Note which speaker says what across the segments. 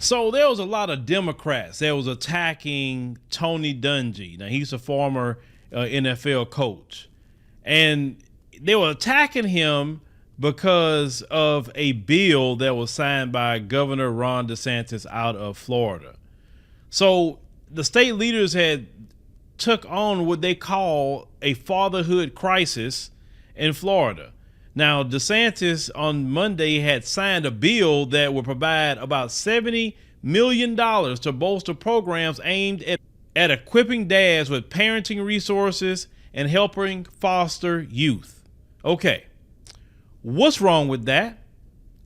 Speaker 1: So there was a lot of Democrats that was attacking Tony Dungy. Now he's a former NFL coach, and they were attacking him because of a bill that was signed by Governor Ron DeSantis out of Florida. So the state leaders had took on what they call a fatherhood crisis in Florida. Now, DeSantis on Monday had signed a bill that would provide about $70 million to bolster programs aimed at equipping dads with parenting resources and helping foster youth. Okay, what's wrong with that?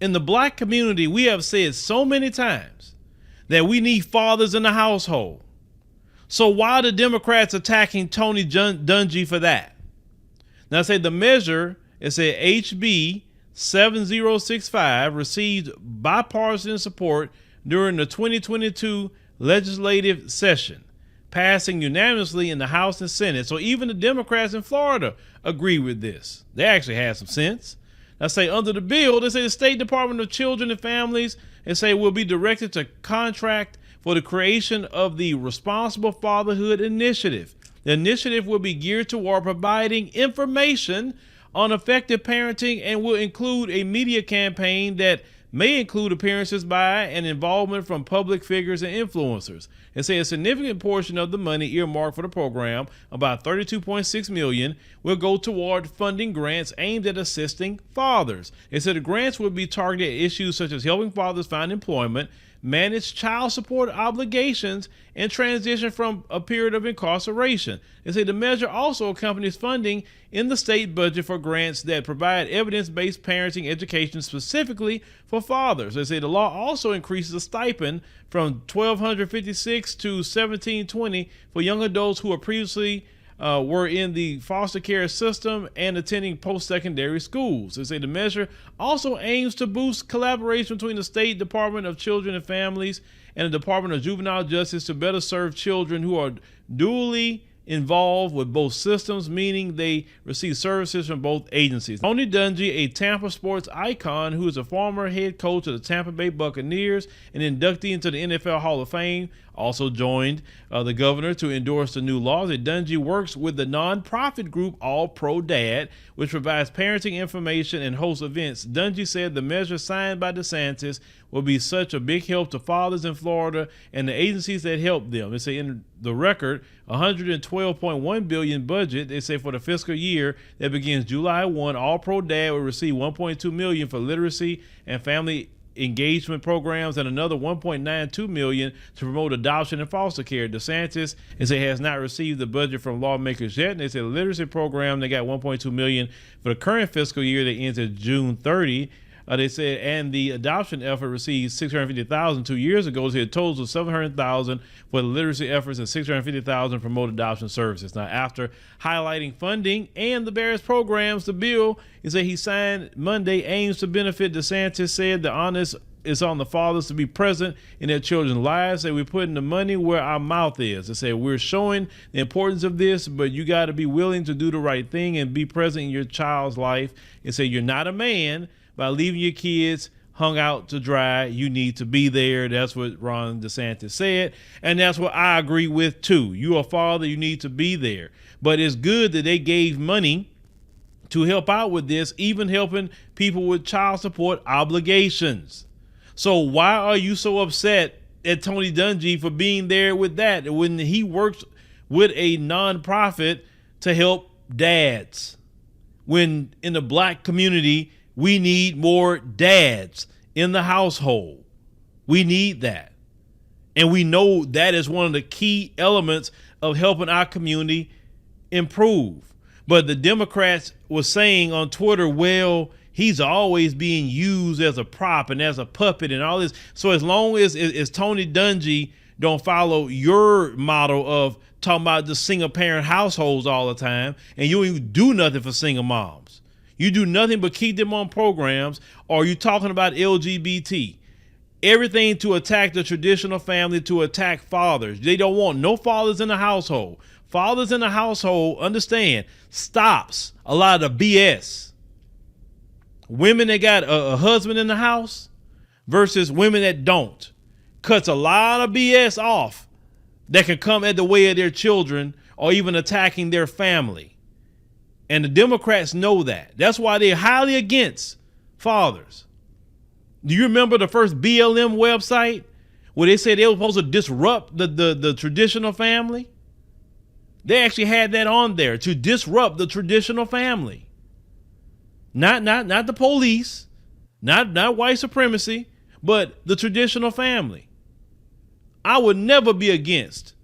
Speaker 1: In the black community, we have said so many times that we need fathers in the household. So why are the Democrats attacking Tony Dungy for that? Now, say the measure, it said HB 7065 received bipartisan support during the 2022 legislative session, passing unanimously in the House and Senate. So even the Democrats in Florida agree with this. They actually have some sense. Now, say under the bill, they say the State Department of Children and Families, and say will be directed to contract for the creation of the Responsible Fatherhood Initiative. The initiative will be geared toward providing information on effective parenting and will include a media campaign that may include appearances by and involvement from public figures and influencers. And say a significant portion of the money earmarked for the program, about $32.6 million, will go toward funding grants aimed at assisting fathers. It said the grants would be targeted at issues such as helping fathers find employment, manage child support obligations, and transition from a period of incarceration. They say the measure also accompanies funding in the state budget for grants that provide evidence-based parenting education specifically for fathers. They say the law also increases the stipend from $1,256 to $1,720 for young adults who are previously were in the foster care system and attending post-secondary schools. They say the measure also aims to boost collaboration between the State Department of Children and Families and the Department of Juvenile Justice to better serve children who are dually involved with both systems, meaning they receive services from both agencies. Tony Dungy, a Tampa sports icon who is a former head coach of the Tampa Bay Buccaneers and inductee into the NFL Hall of Fame, also joined the governor to endorse the new laws. Dungy works with the nonprofit group All Pro Dad, which provides parenting information and hosts events. Dungy said the measure signed by DeSantis will be such a big help to fathers in Florida and the agencies that help them. They say in the record $112.1 billion budget, they say for the fiscal year that begins July 1, All Pro Dad will receive $1.2 million for literacy and family engagement programs and another $1.92 million to promote adoption and foster care. DeSantis has not received the budget from lawmakers yet. And they said the literacy program, they got $1.2 million for the current fiscal year that ends at June 30. They said, and the adoption effort received $650,000 2 years ago. They said totals of $700,000 for the literacy efforts and $650,000 to promote adoption services. Now, after highlighting funding and the various programs, the bill he signed Monday aims to benefit. DeSantis said the onus is on the fathers to be present in their children's lives. Say we're putting the money where our mouth is. They say we're showing the importance of this, but you got to be willing to do the right thing and be present in your child's life. And say you're not a man by leaving your kids hung out to dry. You need to be there. That's what Ron DeSantis said. And that's what I agree with too. You're a father, you need to be there. But it's good that they gave money to help out with this, even helping people with child support obligations. So why are you so upset at Tony Dungy for being there with that when he works with a nonprofit to help dads? When in the black community, we need more dads in the household. We need that. And we know that is one of the key elements of helping our community improve. But the Democrats were saying on Twitter, well, he's always being used as a prop and as a puppet and all this. So as long as Tony Dungy don't follow your model of talking about the single parent households all the time, and you don't even do nothing for single moms. You do nothing but keep them on programs, or you talking about LGBT. Everything to attack the traditional family, to attack fathers. They don't want no fathers in the household. Fathers in the household, understand, stops a lot of the BS. Women that got a husband in the house versus women that don't. cuts a lot of BS off that can come at the way of their children or even attacking their family. And the Democrats know that. That's why they're highly against fathers. Do you remember the first BLM website where they said they were supposed to disrupt the traditional family? They actually had that on there, to disrupt the traditional family. Not the police, not white supremacy, but the traditional family. I would never be against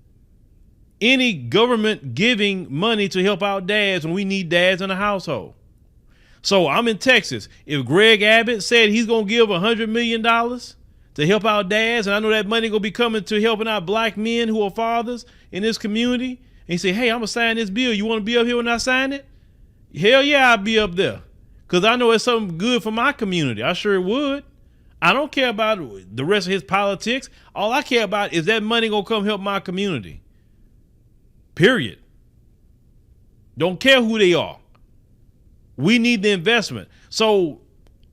Speaker 1: any government giving money to help out dads when we need dads in the household. So I'm in Texas. If Greg Abbott said he's going to give $100 million to help out dads, and I know that money going to be coming to helping out black men who are fathers in this community, and he say, hey, I'm going to sign this bill. You want to be up here when I sign it? Hell yeah, I'll be up there. Because I know it's something good for my community. I sure would. I don't care about the rest of his politics. All I care about is that money going to come help my community. Period. Don't care who they are. We need the investment. So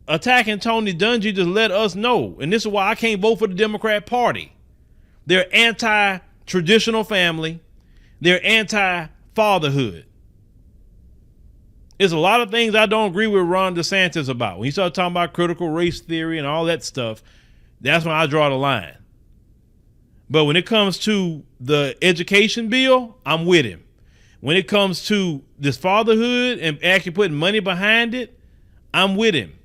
Speaker 1: attacking Tony Dungy just let us know. And this is why I can't vote for the Democrat Party. They're anti-traditional family. They're anti-fatherhood. There's a lot of things I don't agree with Ron DeSantis about. When you start talking about critical race theory and all that stuff, that's when I draw the line. But when it comes to the education bill, I'm with him. When it comes to this fatherhood and actually putting money behind it, I'm with him.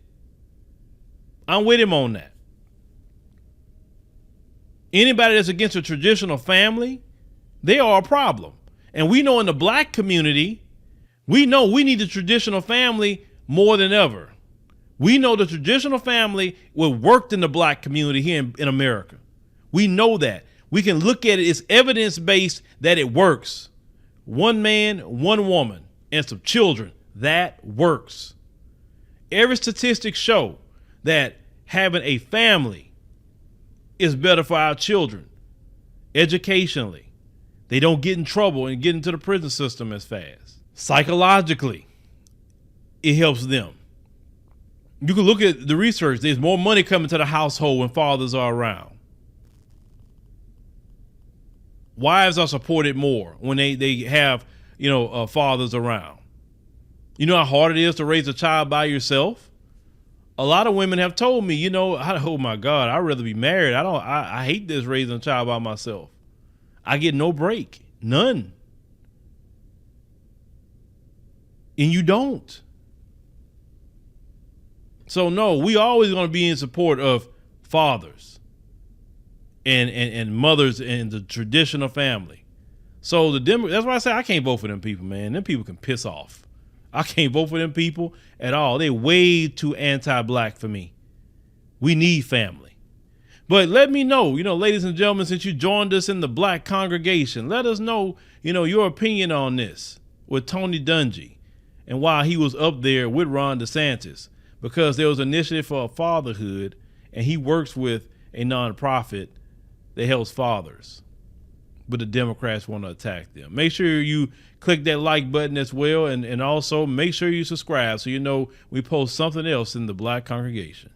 Speaker 1: I'm with him on that. Anybody that's against a traditional family, they are a problem. And we know in the black community, we know we need the traditional family more than ever. We know the traditional family worked in the black community here in America. We know that. We can look at it. It's evidence-based that it works. One man, one woman, and some children. That works. Every statistic show that having a family is better for our children educationally. They don't get in trouble and get into the prison system as fast. Psychologically, it helps them. You can look at the research. There's more money coming to the household when fathers are around. Wives are supported more when they have, fathers around. You know how hard it is to raise a child by yourself? A lot of women have told me, oh my God, I'd rather be married. I hate this raising a child by myself. I get no break, none. And you don't. So no, we always going to be in support of fathers and mothers and the traditional family. So that's why I say I can't vote for them people, man. Them people can piss off. I can't vote for them people at all. They way too anti-black for me. We need family. But let me know, ladies and gentlemen, since you joined us in the black congregation, let us know, your opinion on this with Tony Dungy and why he was up there with Ron DeSantis, because there was an initiative for fatherhood and he works with a nonprofit that helps fathers, but the Democrats want to attack them. Make sure you click that like button as well. And also make sure you subscribe so we post something else in the black congregation.